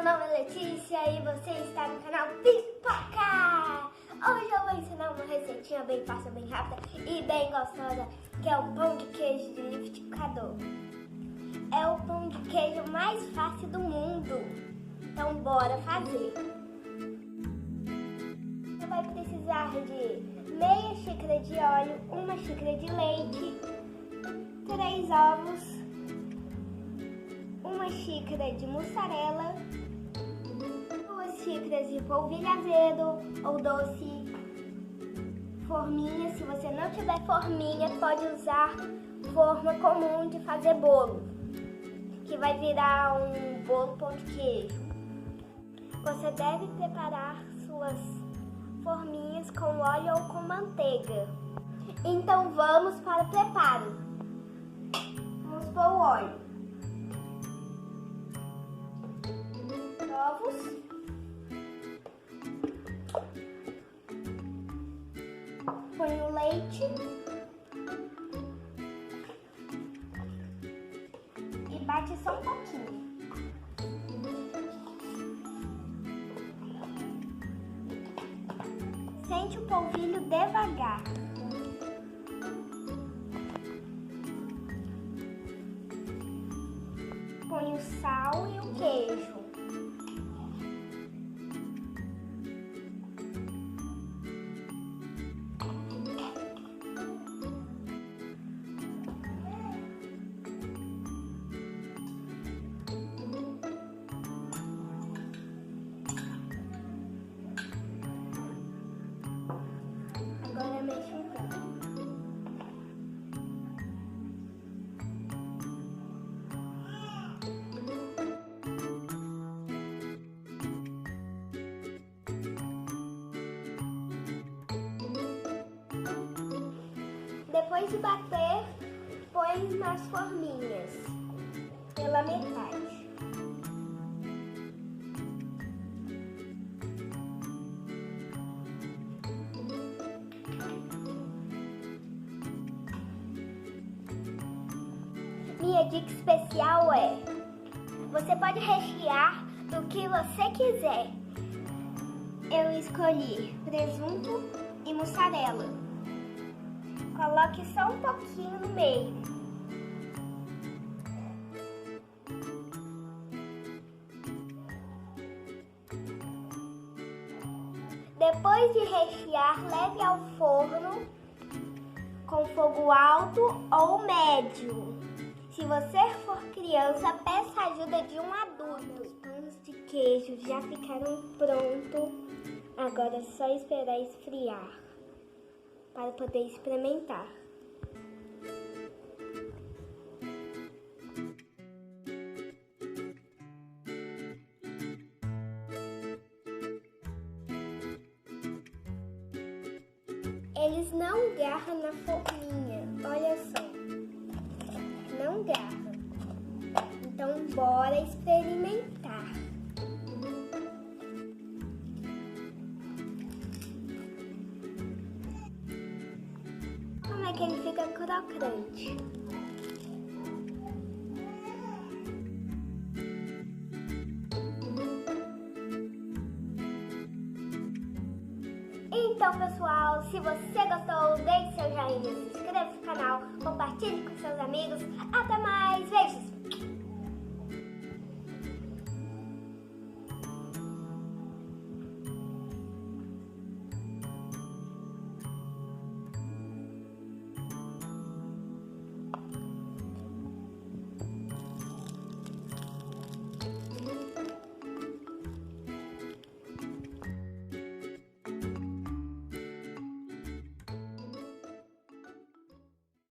meu nome é Letícia e você está no canal Pipoca! Hoje eu vou ensinar uma receitinha bem fácil, bem rápida e bem gostosa, que é o pão de queijo de liquidificador. É o pão de queijo mais fácil do mundo, então bora fazer! Você vai precisar de meia xícara de óleo, uma xícara de leite, 3 ovos, uma xícara de mussarela, 2 xícaras de polvilho azedo ou doce, forminha. Se você não tiver forminha, pode usar forma comum de fazer bolo, que vai virar um bolo pão de queijo. Você deve preparar suas forminhas com óleo ou com manteiga. Então vamos para o preparo. Vamos pôr o óleo. Ovos, põe o leite e bate só um pouquinho. Sente o polvilho devagar. Põe o sal e o queijo. Agora mexe um pouco. Depois de bater, põe nas forminhas pela metade. Minha dica especial é: você pode rechear do que você quiser. Eu escolhi presunto e mussarela. Coloque só um pouquinho no meio. Depois de rechear, leve ao forno com fogo alto ou médio. Se você for criança, peça a ajuda de um adulto. Os pães de queijo já ficaram prontos. Agora é só esperar esfriar para poder experimentar. Eles não agarram na forminha, olha só. Não agarra. Então bora experimentar. Como é que ele fica crocante? Então, pessoal, se você gostou, deixe seu joinha, se inscreva no canal, compartilhe com seus amigos. Até mais, beijos!